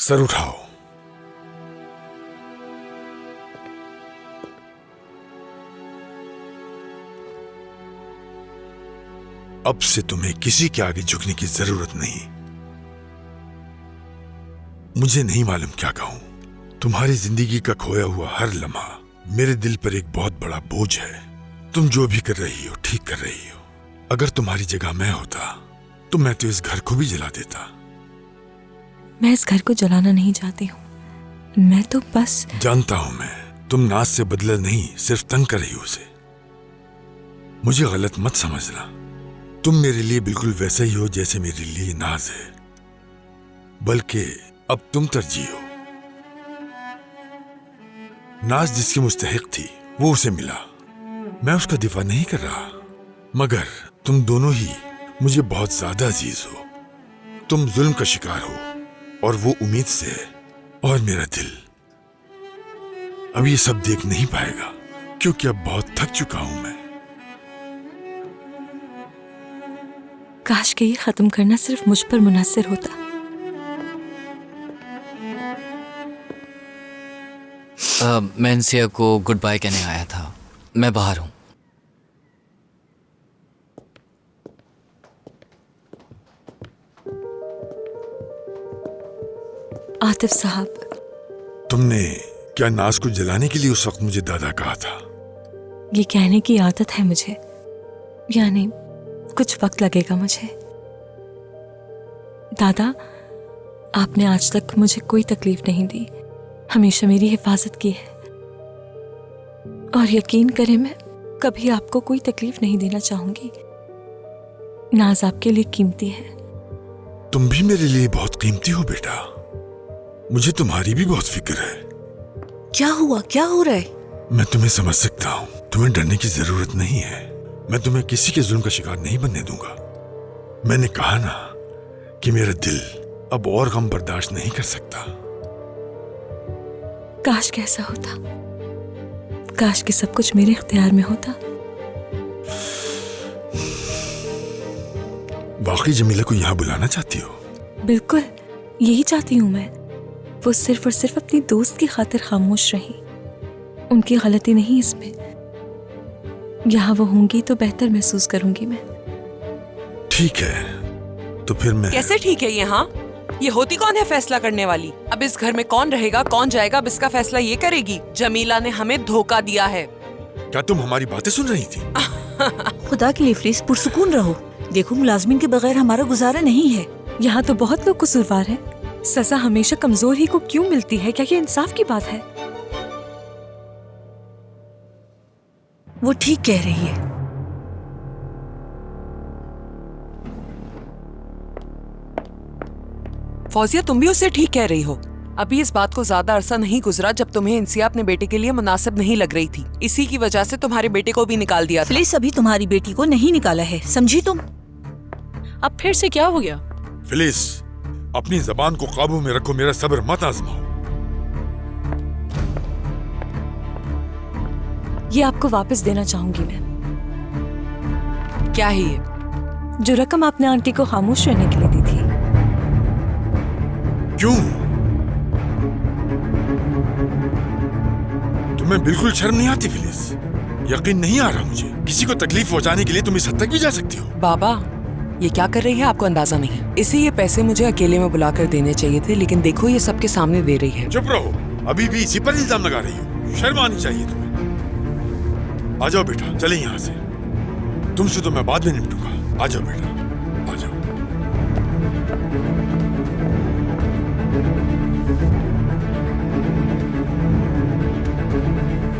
Sir उठाओ। अब से तुम्हें किसी के आगे झुकने की जरूरत नहीं। मुझे नहीं मालूम क्या कहूं। तुम्हारी जिंदगी का खोया हुआ हर लम्हा मेरे दिल पर एक बहुत बड़ा बोझ है। तुम जो भी कर रही हो ठीक कर रही हो। अगर तुम्हारी जगह मैं होता तो मैं तो इस घर को भी जला देता। मैं इस घर को जलाना नहीं चाहती हूँ, मैं तो बस जानता हूं मैं, तुम नाज से बदला नहीं सिर्फ तंग कर रही हो उसे। मुझे गलत मत समझना, तुम मेरे लिए बिल्कुल वैसा ही हो जैसे मेरे लिए नाज है, बल्कि अब तुम तरजीह हो। नाज जिसकी मुस्तहिक थी वो उसे मिला। मैं उसका दिफा नहीं कर रहा, मगर तुम दोनों ही मुझे बहुत ज्यादा अजीज हो। तुम जुल्म का शिकार हो और वो उम्मीद से है, और मेरा दिल अब ये सब देख नहीं पाएगा, क्योंकि अब बहुत थक चुका हूं मैं। काश कि ये खत्म करना सिर्फ मुझ पर मुनहसर होता। मैं इंसिया को गुड बाय कहने आया था, मैं बाहर हूं। आतिफ साहब, तुमने क्या नाज को जलाने के लिए उस वक्त मुझे दादा कहा था? ये कहने की आदत है मुझे, यानी कुछ वक्त लगेगा मुझे। दादा, आपने आज तक मुझे कोई तकलीफ नहीं दी, हमेशा मेरी हिफाजत की है, और यकीन करें मैं कभी आपको कोई तकलीफ नहीं देना चाहूंगी। नाज आपके लिए कीमती है। तुम भी मेरे लिए बहुत कीमती हो बेटा, मुझे तुम्हारी भी बहुत फिक्र है। क्या हुआ, क्या हो रहा है? मैं तुम्हें समझ सकता हूँ, तुम्हें डरने की जरूरत नहीं है। मैं तुम्हें किसी के जुल्म का शिकार नहीं बनने दूंगा। मैंने कहा ना कि मेरा दिल अब और गम बर्दाश्त नहीं कर सकता। काश कैसा होता, काश कि सब कुछ मेरे इख्तियार में होता। वाकई जमीला को यहाँ बुलाना चाहती हो? बिल्कुल, यही चाहती हूँ मैं। वो सिर्फ और सिर्फ अपनी दोस्त की खातिर खामोश रही, उनकी गलती नहीं इसमें। यहाँ वो होंगी तो बेहतर महसूस करूंगी मैं। ठीक है, तो फिर मैं... कैसे ठीक है यहाँ? ये होती कौन है फैसला करने वाली? अब इस घर में कौन रहेगा कौन जाएगा, अब इसका फैसला ये करेगी। जमीला ने हमें धोखा दिया है। क्या तुम हमारी बातें सुन रही थी? खुदा के लिए प्लीज पुरसुकून रहो। देखो, मुलाजमीन के बगैर हमारा गुजारा नहीं है। यहाँ तो बहुत लोग कसूरवार हैं। सजा हमेशा कमजोर ही को क्यों मिलती है? क्या ये इंसाफ की बात है? वो ठीक कह रही है। फौजिया, तुम भी उसे ठीक कह रही हो। अभी इस बात को ज्यादा अरसा नहीं गुजरा जब तुम्हें इंसिया अपने बेटे के लिए मुनासिब नहीं लग रही थी। इसी की वजह से तुम्हारे बेटे को भी निकाल दिया था। फिलिस, अभी तुम्हारी बेटी को नहीं निकाला है, समझी तुम? अब फिर से क्या हो गया? फिलिस, अपनी जबान को काबू में रखो, मेरा सब्र मत आजमाओ। ये आपको वापस देना चाहूंगी मैं। क्या है ये? जो रकम आपने आंटी को खामोश रहने के लिए दी थी। क्यों? तुम्हें बिल्कुल शर्म नहीं आती फिलिस? यकीन नहीं आ रहा मुझे, किसी को तकलीफ पहुंचाने के लिए तुम इस हद तक भी जा सकती हो? बाबा, ये क्या कर रही है आपको अंदाजा नहीं। इसे ये पैसे मुझे अकेले में बुलाकर देने चाहिए थे, लेकिन देखो ये सबके सामने दे रही है। चुप रहो, अभी भी इसी पर इल्जाम लगा रही हो। शर्म आनी चाहिए तुम्हें। आ जाओ बेटा, चले यहाँ से। तुमसे तो मैं बाद में निपटूंगा। आ जाओ बेटा।